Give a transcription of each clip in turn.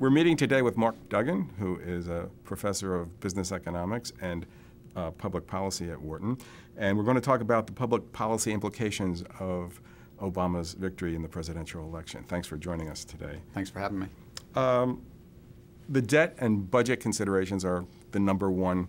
We're meeting today with Mark Duggan, who is a professor of business economics and public policy at Wharton. And we're going to talk about the public policy implications of Obama's victory in the presidential election. Thanks for joining us today. Thanks for having me. The debt and budget considerations are the number one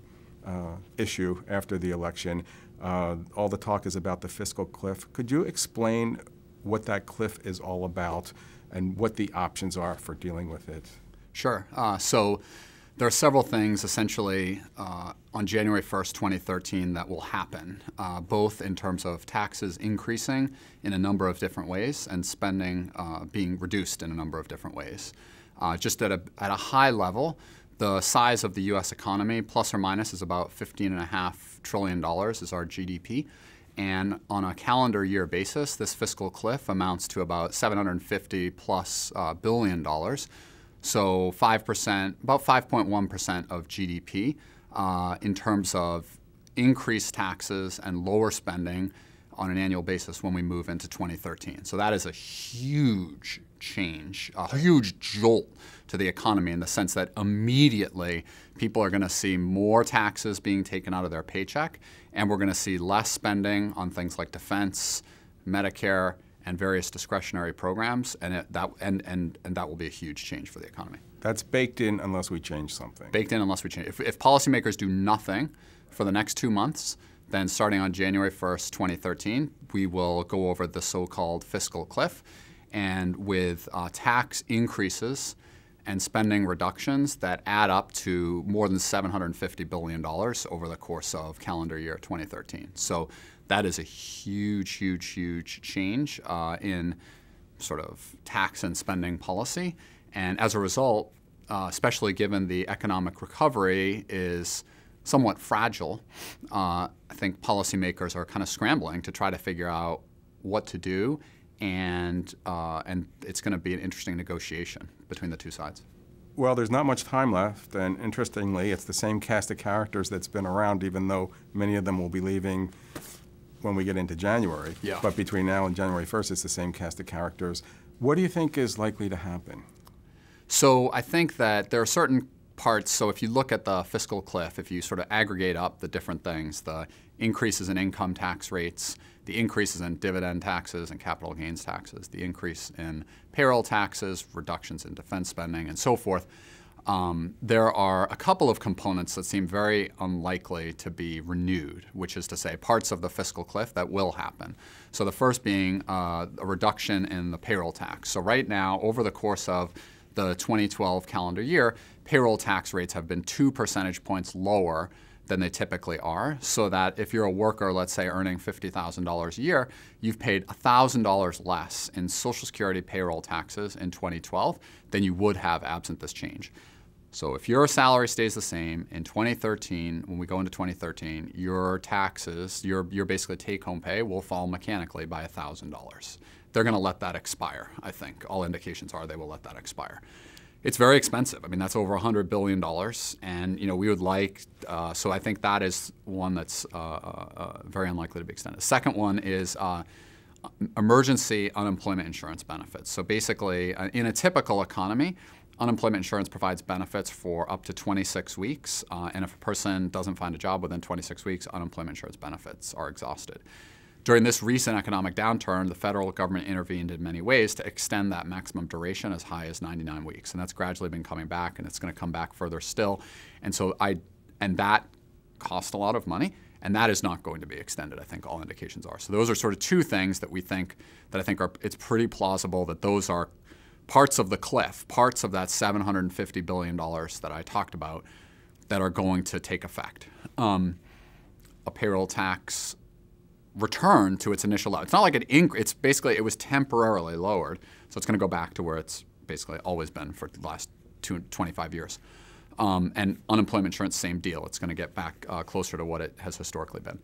issue after the election. All the talk is about the fiscal cliff. Could you explain what that cliff is all about and what the options are for dealing with it? Sure. So there are several things essentially on January 1st, 2013 that will happen, both in terms of taxes increasing in a number of different ways and spending being reduced in a number of different ways. Just at a high level, the size of the U.S. economy, plus or minus, is about $15.5 trillion is our GDP. And on a calendar year basis, this fiscal cliff amounts to about $750+ billion. So 5%, about 5.1% of GDP in terms of increased taxes and lower spending on an annual basis when we move into 2013. So that is a huge change, a huge jolt to the economy in the sense that immediately people are going to see more taxes being taken out of their paycheck, and we're going to see less spending on things like defense, Medicare, and various discretionary programs, and that will be a huge change for the economy. That's baked in unless we change something. Baked in unless we change. If policymakers do nothing for the next 2 months, then starting on January 1st, 2013, we will go over the so-called fiscal cliff, and with tax increases and spending reductions that add up to more than $750 billion over the course of calendar year 2013. So that is a huge, huge, huge change in sort of tax and spending policy. And as a result, especially given the economic recovery is somewhat fragile, I think policymakers are kind of scrambling to try to figure out what to do, and it's going to be an interesting negotiation between the two sides. Well, there's not much time left, and interestingly, it's the same cast of characters that's been around, even though many of them will be leaving when we get into January. Yeah. But between now and January 1st, it's the same cast of characters. What do you think is likely to happen? So I think that there are certain parts. So if you look at the fiscal cliff, if you sort of aggregate up the different things, the increases in income tax rates, the increases in dividend taxes and capital gains taxes, the increase in payroll taxes, reductions in defense spending, and so forth, there are a couple of components that seem very unlikely to be renewed, which is to say parts of the fiscal cliff that will happen. So the first being a reduction in the payroll tax. So right now, over the course of the 2012 calendar year, payroll tax rates have been 2 percentage points lower than they typically are, so that if you're a worker, let's say, earning $50,000 a year, you've paid $1,000 less in Social Security payroll taxes in 2012 than you would have absent this change. So if your salary stays the same in 2013, when we go into 2013, your taxes, your basically take-home pay will fall mechanically by $1,000. They're going to let that expire, I think. All indications are they will let that expire. It's very expensive. I mean, that's over $100 billion, and we would like. So I think that is one that's very unlikely to be extended. The second one is emergency unemployment insurance benefits. So basically, in a typical economy, unemployment insurance provides benefits for up to 26 weeks, and if a person doesn't find a job within 26 weeks, unemployment insurance benefits are exhausted. During this recent economic downturn, the federal government intervened in many ways to extend that maximum duration as high as 99 weeks. And that's gradually been coming back, and it's going to come back further still. And so that cost a lot of money, and that is not going to be extended, I think all indications are. So those are sort of two things that I think it's pretty plausible that those are parts of the cliff, parts of that $750 billion that I talked about that are going to take effect. A payroll tax return to its initial level. It's not like it's basically, it was temporarily lowered, so it's going to go back to where it's basically always been for the last 25 years. And unemployment insurance, same deal. It's going to get back closer to what it has historically been.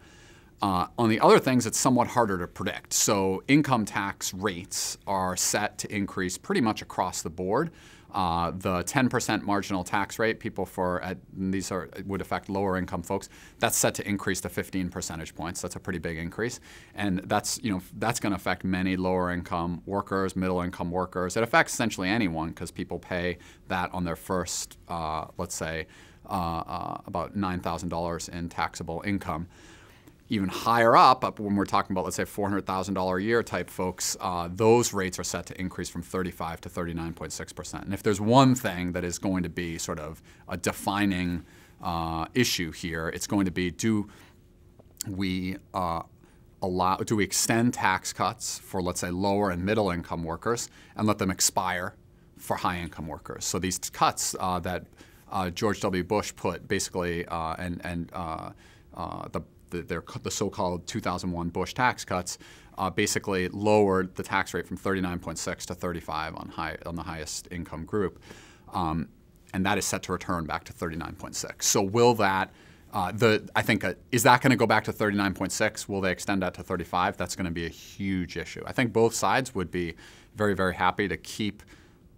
On the other things, it's somewhat harder to predict. So income tax rates are set to increase pretty much across the board The 10% marginal tax rate, would affect lower income folks. That's set to increase to 15 percentage points. That's a pretty big increase, and that's going to affect many lower income workers, middle income workers. It affects essentially anyone because people pay that on their first, let's say, about $9,000 in taxable income. Even higher up when we're talking about, let's say, $400,000 a year type folks, those rates are set to increase from 35 to 39.6%. And if there's one thing that is going to be sort of a defining issue here, it's going to be, do we extend tax cuts for, let's say, lower and middle income workers and let them expire for high income workers? So these cuts that George W. Bush put basically, the so-called 2001 Bush tax cuts basically lowered the tax rate from 39.6 to 35 on the highest income group, and that is set to return back to 39.6. So will that? Is that going to go back to 39.6? Will they extend that to 35? That's going to be a huge issue. I think both sides would be very, very happy to keep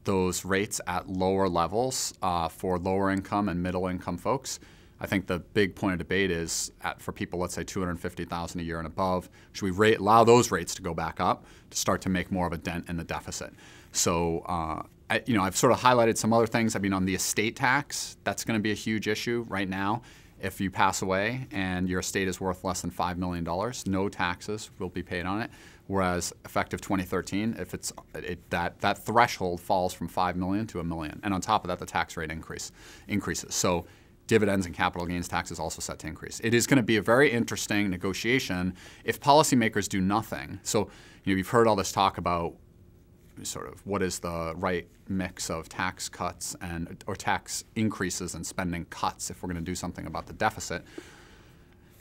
those rates at lower levels for lower income and middle income folks. I think the big point of debate is for people, let's say, $250,000 a year and above, should we allow those rates to go back up to start to make more of a dent in the deficit? So, I've sort of highlighted some other things. I mean, on the estate tax, that's going to be a huge issue right now. If you pass away and your estate is worth less than $5 million, no taxes will be paid on it. Whereas effective 2013, if that threshold falls from $5 million to $1 million, and on top of that, the tax rate increases. So dividends and capital gains tax is also set to increase. It is going to be a very interesting negotiation if policymakers do nothing. So you've heard all this talk about sort of what is the right mix of tax cuts or tax increases and spending cuts if we're going to do something about the deficit.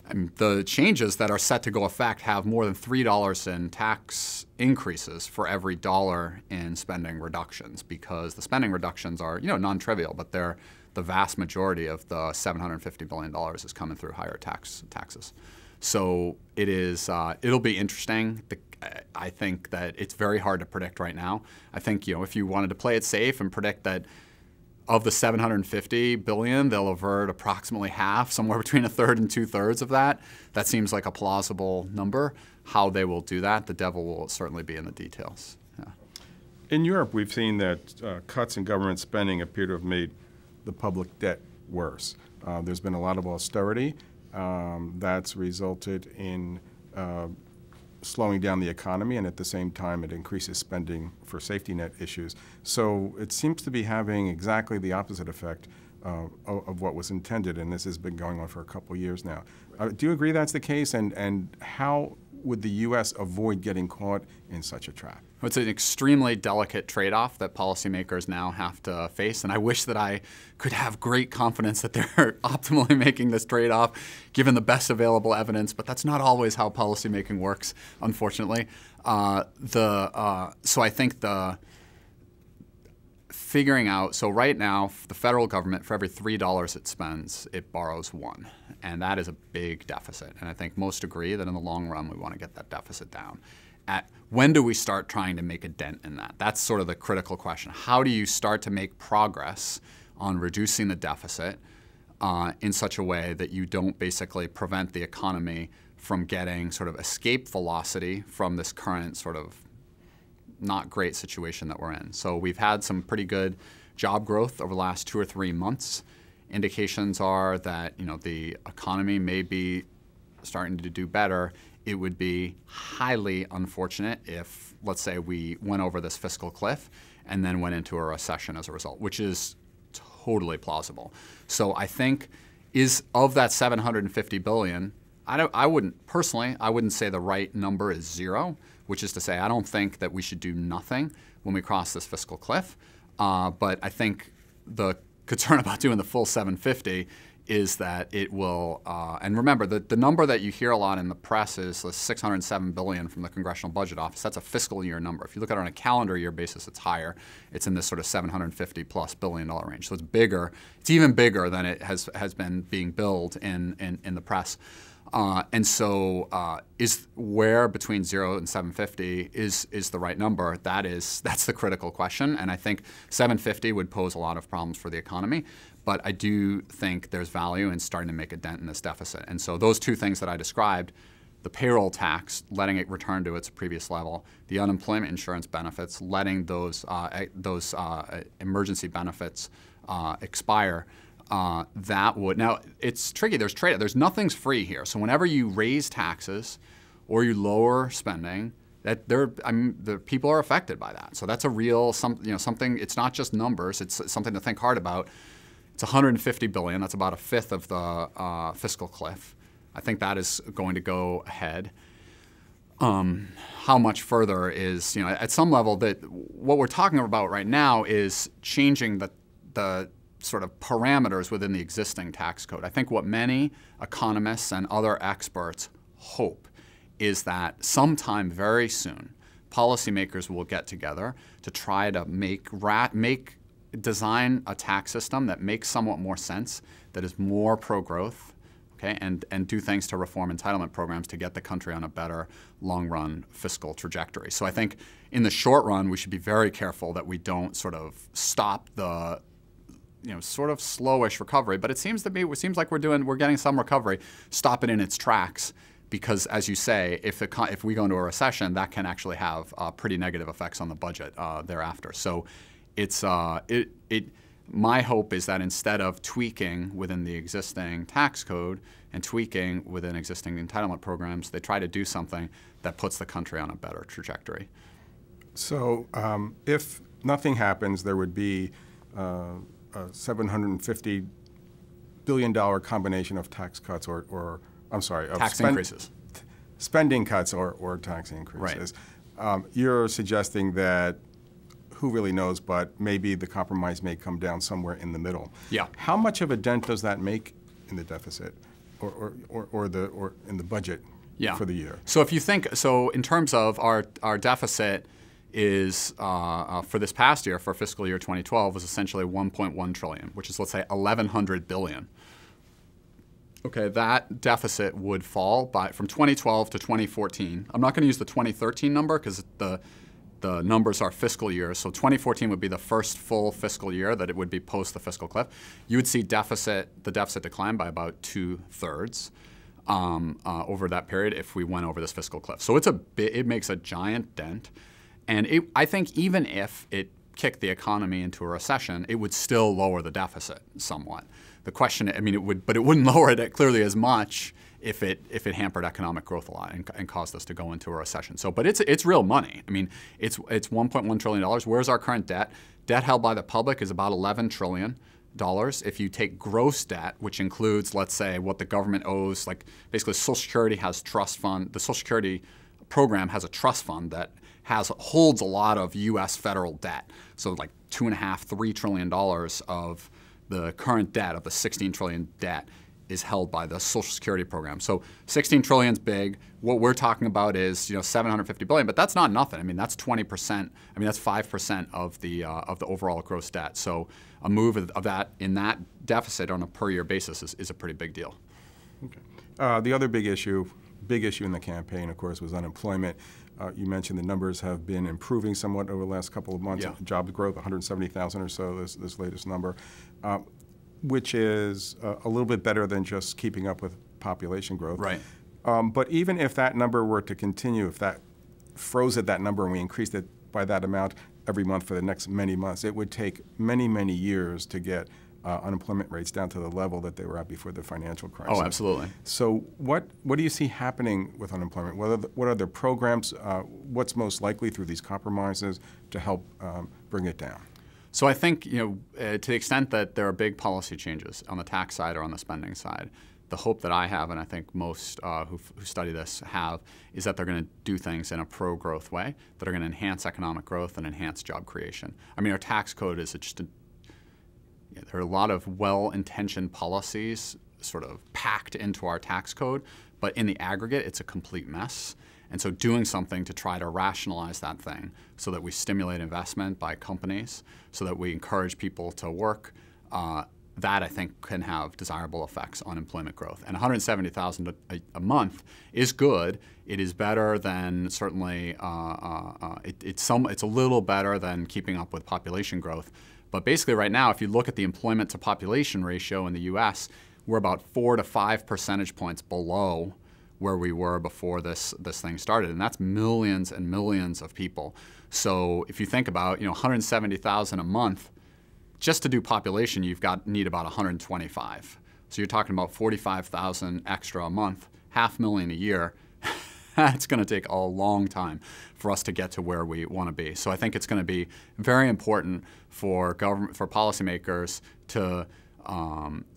And the changes that are set to go effect have more than $3 in tax increases for every $1 in spending reductions, because the spending reductions are non-trivial, but they're the vast majority of the $750 billion is coming through higher taxes. So it'll be interesting. I think that it's very hard to predict right now. I think if you wanted to play it safe and predict that of the $750 billion, they'll avert approximately half, somewhere between a third and 2/3 of that. That seems like a plausible number. How they will do that, the devil will certainly be in the details. Yeah. In Europe, we've seen that cuts in government spending appear to have made the public debt worse. There's been a lot of austerity that's resulted in slowing down the economy, and at the same time it increases spending for safety net issues. So it seems to be having exactly the opposite effect of what was intended, and this has been going on for a couple of years now. Do you agree that's the case, and how would the U.S. avoid getting caught in such a trap? It's an extremely delicate trade-off that policymakers now have to face, and I wish that I could have great confidence that they're optimally making this trade-off given the best available evidence, but that's not always how policymaking works, unfortunately. So I think figuring out, so right now, the federal government, for every $3 it spends, it borrows $1. And that is a big deficit. And I think most agree that in the long run, we want to get that deficit down. When do we start trying to make a dent in that? That's sort of the critical question. How do you start to make progress on reducing the deficit in such a way that you don't basically prevent the economy from getting sort of escape velocity from this current sort of not great situation that we're in? So we've had some pretty good job growth over the last 2 or 3 months. Indications are that the economy may be starting to do better. It would be highly unfortunate if, let's say, we went over this fiscal cliff and then went into a recession as a result, which is totally plausible. So I think of that $750 billion, I wouldn't say the right number is 0, which is to say I don't think that we should do nothing when we cross this fiscal cliff. But I think the concern about doing the full 750 is that it will, and remember, the number that you hear a lot in the press is the $607 billion from the Congressional Budget Office. That's a fiscal year number. If you look at it on a calendar year basis, it's higher. It's in this sort of $750+ billion range. So it's bigger. It's even bigger than it has been being billed in the press. And so is where between 0 and 750 is the right number? That's the critical question. And I think 750 would pose a lot of problems for the economy. But I do think there's value in starting to make a dent in this deficit. And so those two things that I described, the payroll tax, letting it return to its previous level, the unemployment insurance benefits, letting those emergency benefits expire, that would, now it's tricky, there's trade-off, nothing's free here. So whenever you raise taxes or you lower spending, the people are affected by that. So that's a real, something, it's not just numbers, it's something to think hard about. It's $150 billion, that's about a fifth of the fiscal cliff. I think that is going to go ahead. How much further is, at some level, that what we're talking about right now is changing the sort of parameters within the existing tax code. I think what many economists and other experts hope is that sometime very soon, policymakers will get together to try to design a tax system that makes somewhat more sense, that is more pro-growth, okay, and do things to reform entitlement programs to get the country on a better long-run fiscal trajectory. So I think in the short run, we should be very careful that we don't sort of stop the sort of slowish recovery. But it seems like we're getting some recovery, stop it in its tracks, because as you say, if we go into a recession, that can actually have pretty negative effects on the budget thereafter. So it's my hope is that instead of tweaking within the existing tax code and tweaking within existing entitlement programs, they try to do something that puts the country on a better trajectory. So if nothing happens, there would be a $750 billion combination of tax cuts or tax increases. Spending cuts or tax increases. Right. You're suggesting that who really knows, but maybe the compromise may come down somewhere in the middle. Yeah. How much of a dent does that make in the deficit or in the budget for the year? So if you think, in terms of our deficit is for this past year, for fiscal year 2012, was essentially 1.1 trillion, which is, let's say, 1,100 billion. Okay, that deficit would fall from 2012 to 2014. I'm not going to use the 2013 number because the numbers are fiscal years. So 2014 would be the first full fiscal year that it would be post the fiscal cliff. You would see the deficit decline by about 2/3 over that period if we went over this fiscal cliff. So it makes a giant dent. And I think even if it kicked the economy into a recession, it would still lower the deficit somewhat. The question, but it wouldn't lower it clearly as much if it hampered economic growth a lot and caused us to go into a recession. So, but it's real money. It's $1.1 trillion. Where's our current debt? Debt held by the public is about $11 trillion. If you take gross debt, which includes, let's say, what the government owes, like basically Social Security has trust fund. The Social Security program has a trust fund that holds a lot of U.S. federal debt. So like $2.5–3 trillion of the current debt of the 16 trillion debt is held by the Social Security program. So 16 trillion is big. What we're talking about is 750 billion, but that's not nothing. That's 20%. That's 5% of the overall gross debt. So a move of that in that deficit on a per year basis is a pretty big deal. Okay. The other big issue in the campaign, of course, was unemployment. You mentioned the numbers have been improving somewhat over the last couple of months. Yeah. Jobs growth, 170,000 or so, this latest number, which is a little bit better than just keeping up with population growth. Right. But even if that number were to continue, if that froze at that number and we increased it by that amount every month for the next many months, it would take many, many years to get unemployment rates down to the level that they were at before the financial crisis. Oh, absolutely. So what do you see happening with unemployment? What are the programs, what's most likely through these compromises to help bring it down? So I think, to the extent that there are big policy changes on the tax side or on the spending side, the hope that I have, and I think most who study this have, is that they're going to do things in a pro-growth way that are going to enhance economic growth and enhance job creation. Our tax code is there are a lot of well-intentioned policies sort of packed into our tax code, but in the aggregate, it's a complete mess. And so doing something to try to rationalize that thing so that we stimulate investment by companies, so that we encourage people to work, that I think can have desirable effects on employment growth. And 170,000 a month is good. It is better than certainly it's a little better than keeping up with population growth. But basically, right now, if you look at the employment to population ratio in the U.S., we're about 4 to 5 percentage points below where we were before this thing started, and that's millions and millions of people. So if you think about 170,000 a month, just to do population, need about 125. So you're talking about 45,000 extra a month, 500,000 a year. It's going to take a long time for us to get to where we want to be. So I think it's going to be very important for policymakers to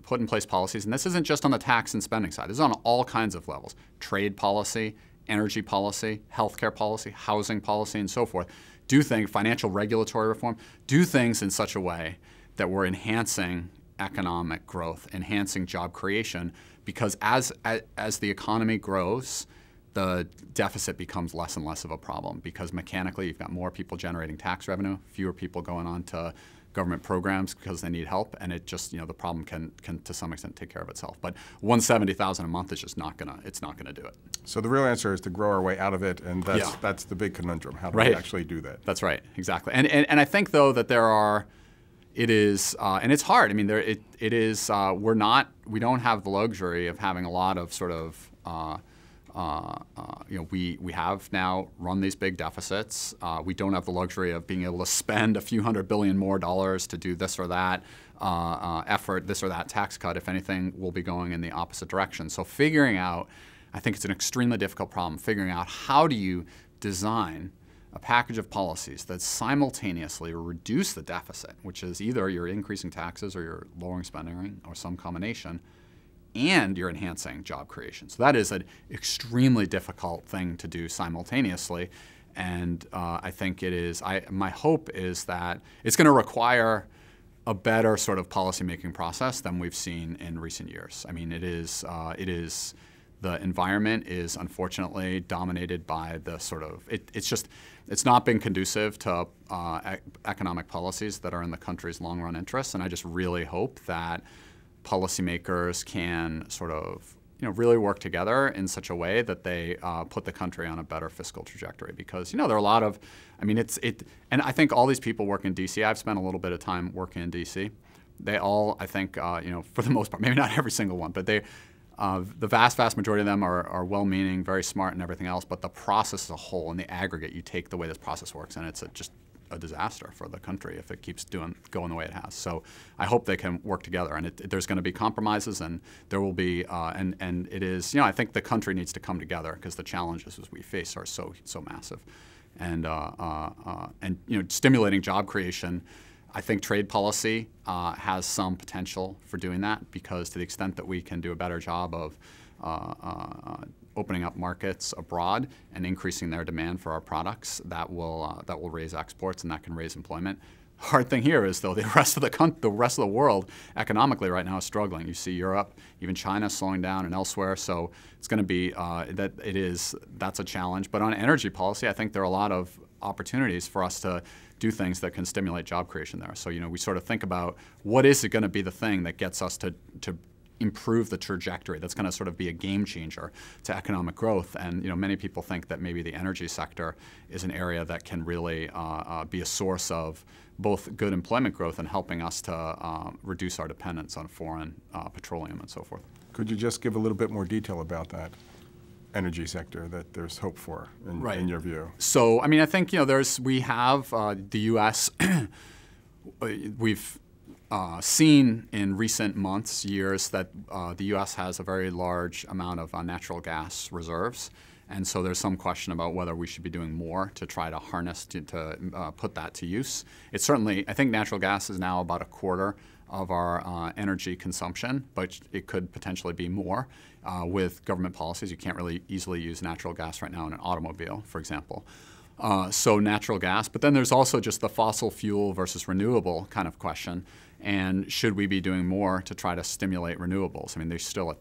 put in place policies. And this isn't just on the tax and spending side. This is on all kinds of levels: trade policy, energy policy, healthcare policy, housing policy, and so forth. Do things, financial regulatory reform, do things in such a way that we're enhancing economic growth, enhancing job creation, because as the economy grows, the deficit becomes less and less of a problem, because mechanically you've got more people generating tax revenue, fewer people going on to government programs because they need help, and it just, the problem can to some extent take care of itself. But 170,000 a month is just not gonna do it. So the real answer is to grow our way out of it, and that's the big conundrum. How do we actually do that? That's right, exactly. And I think though that it is, and it's hard. I mean, it is. We don't have the luxury of having a lot of sort of. We have now run these big deficits. We don't have the luxury of being able to spend a few $100 billion more to do this or that effort, this or that tax cut. If anything, we'll be going in the opposite direction. So figuring out, I think it's an extremely difficult problem, figuring out how do you design a package of policies that simultaneously reduce the deficit, which is either you're increasing taxes or you're lowering spending or some combination, and you're enhancing job creation. So that is an extremely difficult thing to do simultaneously. And I think it is, my hope is that it's going to require a better sort of policymaking process than we've seen in recent years. I mean, the environment is unfortunately dominated by the sort of, it's not been conducive to economic policies that are in the country's long-run interests. And I just really hope that policymakers can sort of really work together in such a way that they put the country on a better fiscal trajectory. Because there are a lot of, and I think all these people work in D.C. I've spent a little bit of time working in D.C. They all, I think, for the most part, maybe not every single one, but the vast majority of them are well-meaning, very smart, and everything else. But the process as a whole, in the aggregate, you take the way this process works, and it's just a disaster for the country if it keeps going the way it has. So I hope they can work together, and there's going to be compromises, and there will be, and it is, I think the country needs to come together because the challenges as we face are so massive, and stimulating job creation. I think trade policy has some potential for doing that, because to the extent that we can do a better job of opening up markets abroad and increasing their demand for our products, that will raise exports, and that can raise employment. Hard thing here is, though, the rest of the world economically right now is struggling. You see Europe, even China slowing down, and elsewhere. So it's going to be that's a challenge. But on energy policy, I think there are a lot of opportunities for us to do things that can stimulate job creation there. So we sort of think about what is it going to be the thing that gets us to improve the trajectory, that's going to sort of be a game changer to economic growth. And many people think that maybe the energy sector is an area that can really be a source of both good employment growth and helping us to reduce our dependence on foreign petroleum and so forth. Could you just give a little bit more detail about that energy sector that there's hope for in your view? So I think we have the U.S. We've seen in recent months, years, that the U.S. has a very large amount of natural gas reserves. And so there's some question about whether we should be doing more to try to harness, to put that to use. It's certainly, I think natural gas is now about a quarter of our energy consumption, but it could potentially be more with government policies. You can't really easily use natural gas right now in an automobile, for example. So natural gas, but then there's also just the fossil fuel versus renewable kind of question. And should we be doing more to try to stimulate renewables? There's still a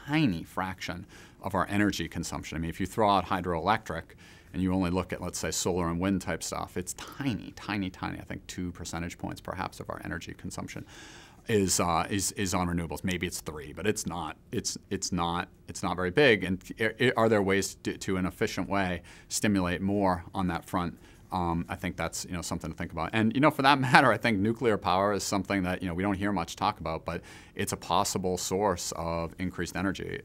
tiny fraction of our energy consumption. If you throw out hydroelectric and you only look at, let's say, solar and wind type stuff, it's tiny, tiny, tiny. I think 2 percentage points perhaps of our energy consumption. is on renewables. Maybe it's 3, but it's not. It's not very big. And are there ways to in an efficient way, stimulate more on that front? I think that's something to think about. And for that matter, I think nuclear power is something that we don't hear much talk about, but it's a possible source of increased energy.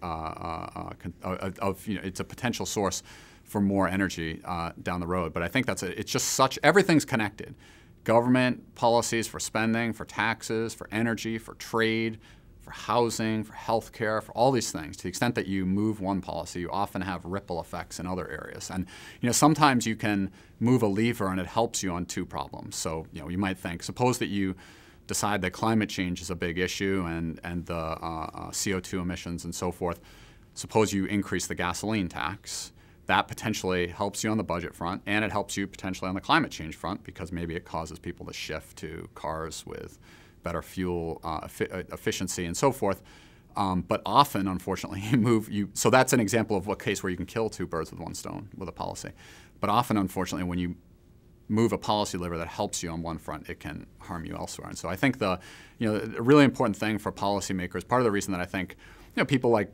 It's a potential source for more energy down the road. But I think it's just everything's connected. Government policies for spending, for taxes, for energy, for trade, for housing, for healthcare, for all these things. To the extent that you move one policy, you often have ripple effects in other areas. And sometimes you can move a lever and it helps you on 2 problems. So you might think, suppose that you decide that climate change is a big issue and the CO2 emissions and so forth. Suppose you increase the gasoline tax. That potentially helps you on the budget front, and it helps you potentially on the climate change front because maybe it causes people to shift to cars with better fuel efficiency and so forth. But often, unfortunately, so that's an example of a case where you can kill 2 birds with 1 stone with a policy. But often, unfortunately, when you move a policy lever that helps you on one front, it can harm you elsewhere. And so I think a really important thing for policymakers, part of the reason that I think people like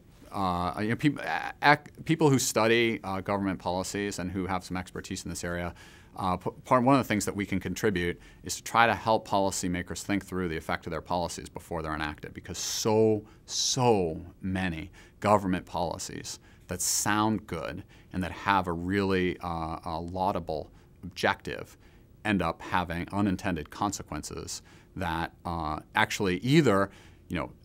people who study government policies and who have some expertise in this area, one of the things that we can contribute is to try to help policymakers think through the effect of their policies before they're enacted, because so many government policies that sound good and that have a really laudable objective end up having unintended consequences that actually either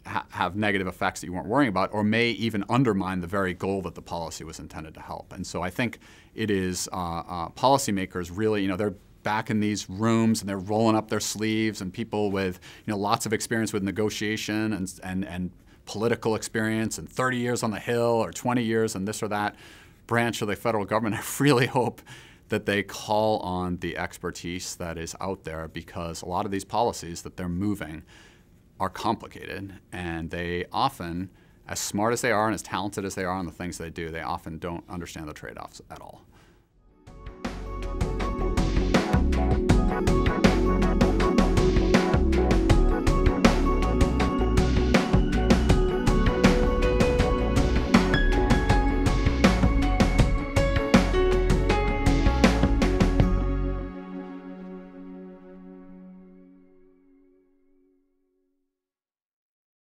have negative effects that you weren't worrying about, or may even undermine the very goal that the policy was intended to help. And so I think it is policymakers really, they're back in these rooms and they're rolling up their sleeves, and people with lots of experience with negotiation and political experience and 30 years on the Hill or 20 years in this or that branch of the federal government. I really hope that they call on the expertise that is out there, because a lot of these policies that they're moving are complicated, and they often, as smart as they are and as talented as they are on the things they do, they often don't understand the trade-offs at all.